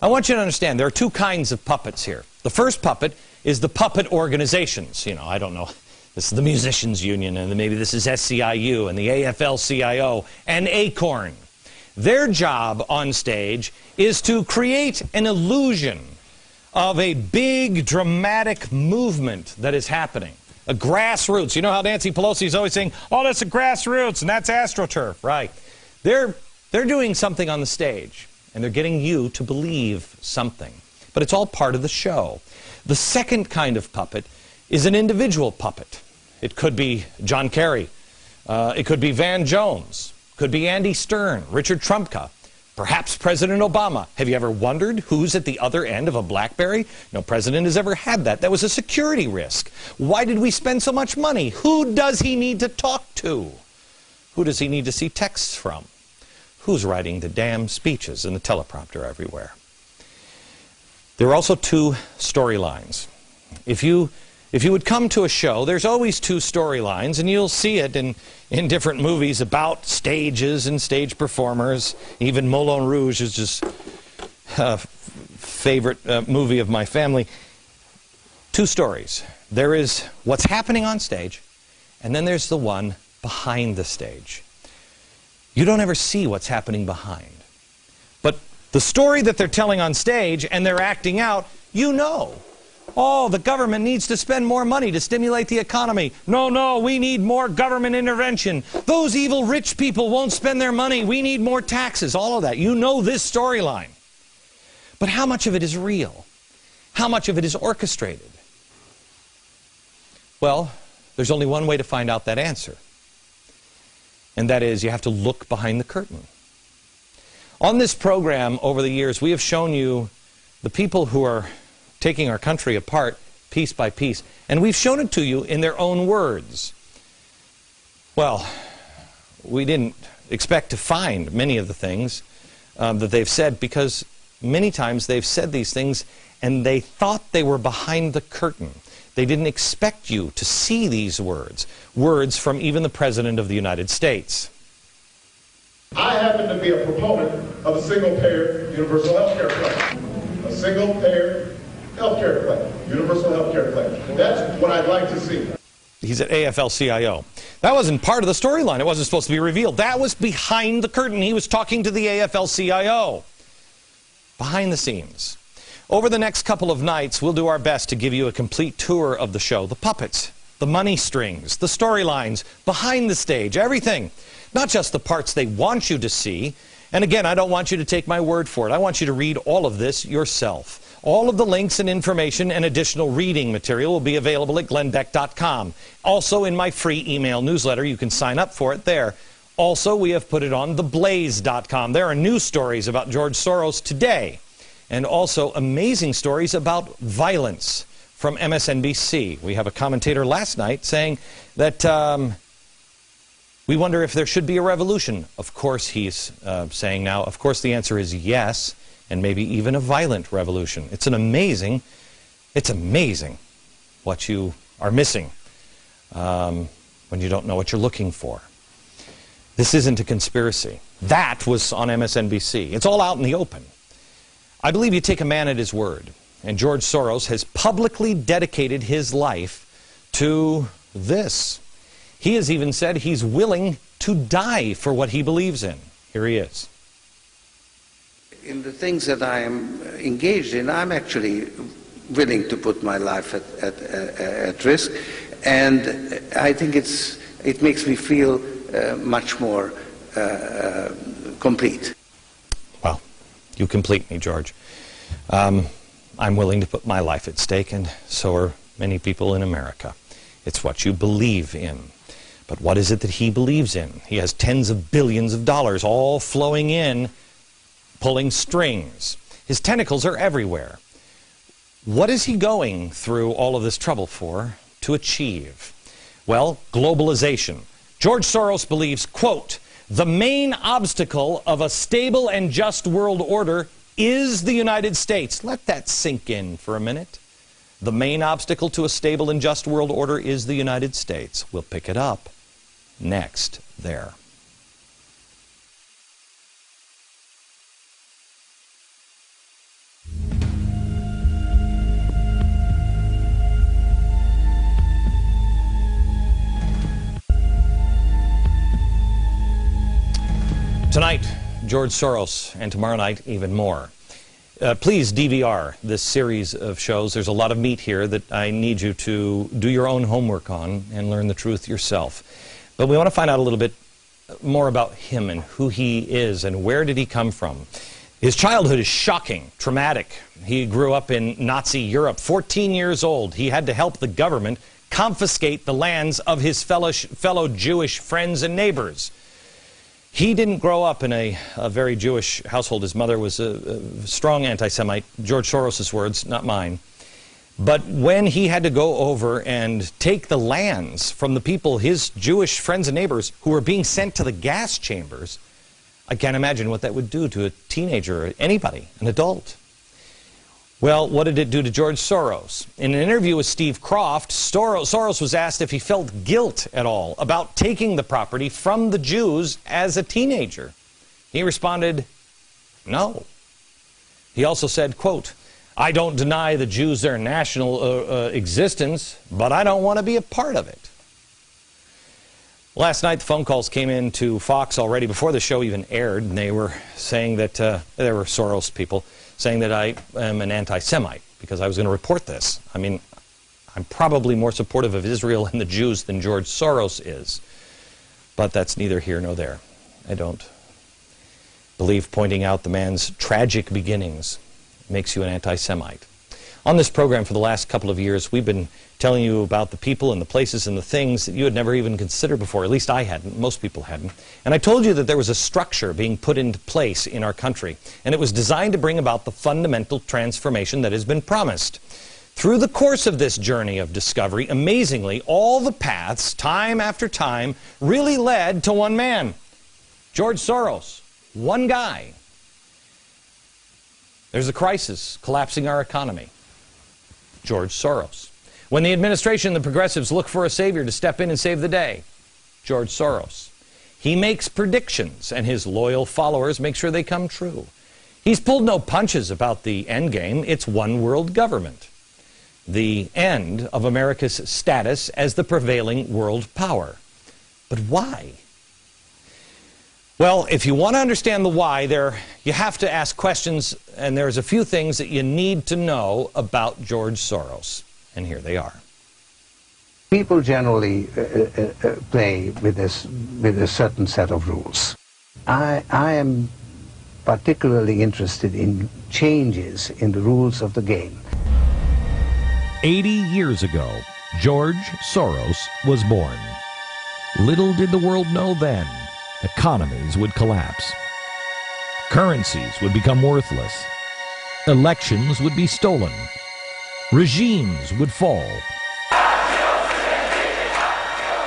I want you to understand there are two kinds of puppets here. The first puppet is the puppet organizations. You know, I don't know. This is the Musicians Union, and maybe this is SCIU, and the AFL-CIO, and ACORN. Their job on stage is to create an illusion of a big, dramatic movement that is happening. A grassroots. You know how Nancy Pelosi is always saying, oh, that's a grassroots, and that's AstroTurf. Right. They're doing something on the stage, and they're getting you to believe something. But it's all part of the show. The second kind of puppet is an individual puppet. It could be John Kerry. It could be Van Jones. Could be Andy Stern, Richard Trumka, perhaps President Obama. Have you ever wondered who's at the other end of a BlackBerry? No president has ever had that. That was a security risk. Why did we spend so much money? Who does he need to talk to? Who does he need to see texts from? Who's writing the damn speeches and the teleprompter everywhere? There are also two storylines. If you would come to a show, there's always two storylines, and you'll see it in different movies about stages and stage performers. Even Moulin Rouge is just a favorite movie of my family. Two stories. There is what's happening on stage, and then there's the one behind the stage. You don't ever see what's happening behind. But the story that they're telling on stage and they're acting out, you know. Oh, the government needs to spend more money to stimulate the economy. No, we need more government intervention. Those evil rich people won't spend their money. We need more taxes. All of that. You know this storyline. But how much of it is real? How much of it is orchestrated? Well, there's only one way to find out that answer. And that is, you have to look behind the curtain. On this program, over the years, we have shown you the people who are taking our country apart piece by piece, and we've shown it to you in their own words. Well, we didn't expect to find many of the things that they've said, because many times they've said these things and they thought they were behind the curtain. They didn't expect you to see these words from even the President of the United States. I happen to be a proponent of a single-payer universal health care plan. A single-payer health care plan, universal health care plan. That's what I'd like to see. He's at AFL-CIO. That wasn't part of the storyline. It wasn't supposed to be revealed. That was behind the curtain. He was talking to the AFL-CIO. Behind the scenes. Over the next couple of nights, we'll do our best to give you a complete tour of the show. The puppets, the money strings, the storylines, behind the stage, everything. Not just the parts they want you to see. And again, I don't want you to take my word for it. I want you to read all of this yourself. All of the links and information and additional reading material will be available at glennbeck.com. Also in my free email newsletter, you can sign up for it there. Also, we have put it on theblaze.com. There are news stories about George Soros today. And also amazing stories about violence from MSNBC. We have a commentator last night saying that we wonder if there should be a revolution. Of course, he's saying now, of course the answer is yes, and maybe even a violent revolution. It's amazing what you are missing when you don't know what you're looking for. This isn't a conspiracy. That was on MSNBC. It's all out in the open. I believe you take a man at his word, and George Soros has publicly dedicated his life to this. He has even said he's willing to die for what he believes in. Here he is. In the things that I am engaged in, I'm actually willing to put my life at risk, and I think it makes me feel much more complete. Well, you complete me, George. I'm willing to put my life at stake, and so are many people in America. It's what you believe in. But what is it that he believes in? He has tens of billions of dollars all flowing in, pulling strings. His tentacles are everywhere. What is he going through all of this trouble for to achieve? Well, globalization. George Soros believes, quote, the main obstacle of a stable and just world order is the United States. Let that sink in for a minute. The main obstacle to a stable and just world order is the United States. We'll pick it up next there. Tonight, George Soros, and tomorrow night, even more. Please DVR this series of shows. There's a lot of meat here that I need you to do your own homework on and learn the truth yourself. But we want to find out a little bit more about him and who he is and where did he come from. His childhood is shocking, traumatic. He grew up in Nazi Europe. 14 years old, he had to help the government confiscate the lands of his fellow Jewish friends and neighbors. He didn't grow up in a very Jewish household. His mother was a strong anti-Semite, George Soros' words, not mine. But when he had to go over and take the lands from the people, his Jewish friends and neighbors, who were being sent to the gas chambers, I can't imagine what that would do to a teenager or anybody, an adult. Well, what did it do to George Soros? In an interview with Steve Kroft, Soros was asked if he felt guilt at all about taking the property from the Jews as a teenager. He responded, no. He also said, quote, "I don't deny the Jews their national existence, but I don't want to be a part of it." Last night, the phone calls came in to Fox already before the show even aired, and they were saying that, there were Soros people, saying that I am an anti-Semite because I was going to report this. I mean, I'm probably more supportive of Israel and the Jews than George Soros is. But that's neither here nor there. I don't believe pointing out the man's tragic beginnings makes you an anti-Semite. On this program for the last couple of years, we've been telling you about the people and the places and the things that you had never even considered before. At least I hadn't. Most people hadn't. And I told you that there was a structure being put into place in our country, and it was designed to bring about the fundamental transformation that has been promised. Through the course of this journey of discovery, amazingly, all the paths, time after time, really led to one man, George Soros. One guy. There's a crisis collapsing our economy. George Soros. When the administration and the progressives look for a savior to step in and save the day, George Soros. He makes predictions, and his loyal followers make sure they come true. He's pulled no punches about the end game. It's one world government. The end of America's status as the prevailing world power. But why? Well, if you want to understand the why, you have to ask questions, and there's a few things that you need to know about George Soros. And here they are. People generally play with a certain set of rules. I am particularly interested in changes in the rules of the game. 80 years ago, George Soros was born. Little did the world know then, economies would collapse. Currencies would become worthless. Elections would be stolen. Regimes would fall.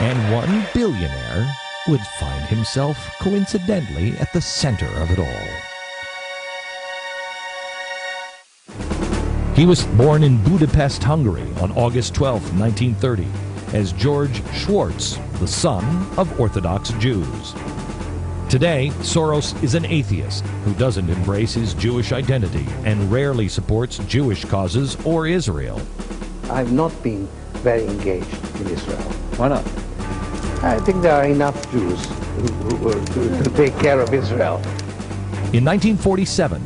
And one billionaire would find himself coincidentally at the center of it all. He was born in Budapest, Hungary on August 12, 1930, as George Schwartz, the son of Orthodox Jews. Today, Soros is an atheist who doesn't embrace his Jewish identity and rarely supports Jewish causes or Israel. I've not been very engaged in Israel. Why not? I think there are enough Jews to take care of Israel. In 1947,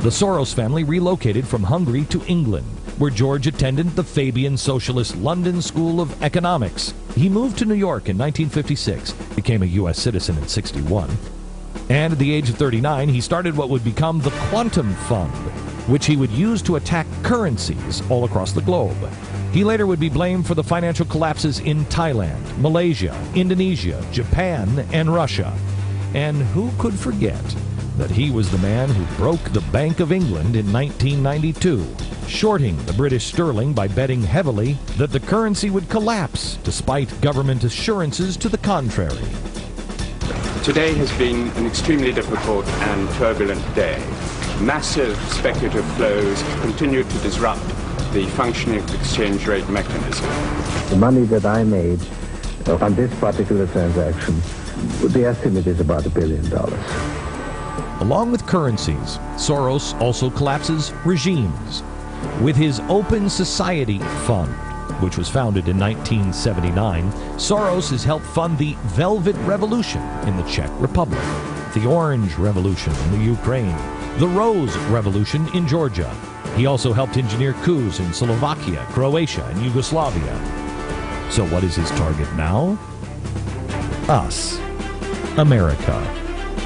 the Soros family relocated from Hungary to England, where George attended the Fabian Socialist London School of Economics. He moved to New York in 1956, became a U.S. citizen in '61, and at the age of 39, he started what would become the Quantum Fund, which he would use to attack currencies all across the globe. He later would be blamed for the financial collapses in Thailand, Malaysia, Indonesia, Japan, and Russia. And who could forget that he was the man who broke the Bank of England in 1992, shorting the British sterling by betting heavily that the currency would collapse, despite government assurances to the contrary. Today has been an extremely difficult and turbulent day. Massive speculative flows continue to disrupt the functioning of the exchange rate mechanism. The money that I made on this particular transaction, the estimate is about $1 billion. Along with currencies, Soros also collapses regimes. With his Open Society Fund, which was founded in 1979, Soros has helped fund the Velvet Revolution in the Czech Republic. the Orange Revolution in the Ukraine, the Rose Revolution in Georgia. He also helped engineer coups in Slovakia, Croatia, and Yugoslavia. So what is his target now? Us. America.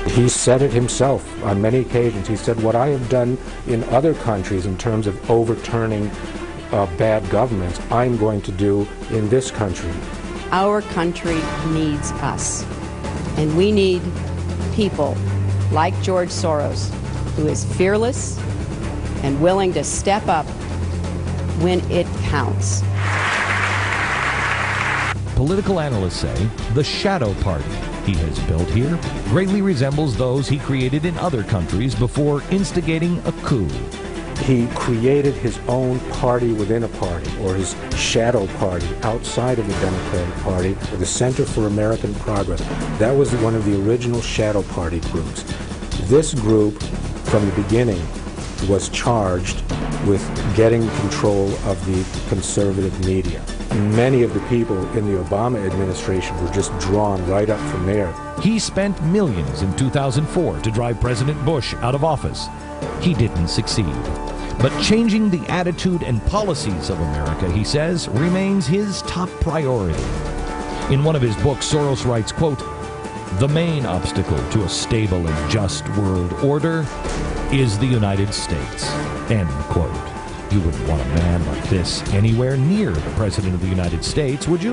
He said it himself on many occasions. He said, what I have done in other countries in terms of overturning bad governments, I'm going to do in this country. Our country needs us. And we need people like George Soros, who is fearless and willing to step up when it counts. Political analysts say the shadow party he has built here greatly resembles those he created in other countries before instigating a coup. He created his own party within a party, or his shadow party outside of the Democratic Party, the Center for American Progress. That was one of the original shadow party groups. This group, from the beginning, was charged with getting control of the conservative media. Many of the people in the Obama administration were just drawn right up from there. He spent millions in 2004 to drive President Bush out of office. He didn't succeed. But changing the attitude and policies of America, he says, remains his top priority. In one of his books, Soros writes, quote, "The main obstacle to a stable and just world order is the United States," end quote. You wouldn't want a man like this anywhere near the President of the United States, would you?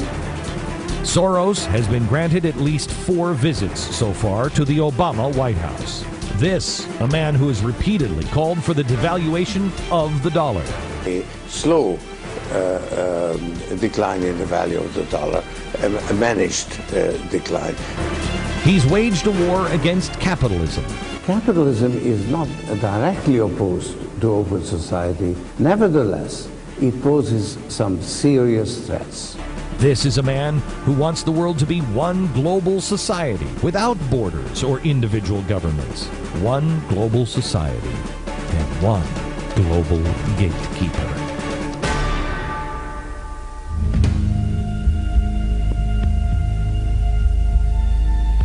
Soros has been granted at least 4 visits so far to the Obama White House. This, a man who has repeatedly called for the devaluation of the dollar. A slow decline in the value of the dollar, a managed decline. He's waged a war against capitalism. Capitalism is not directly opposed to open society. Nevertheless, it poses some serious threats. This is a man who wants the world to be one global society without borders or individual governments. One global society and one global gatekeeper.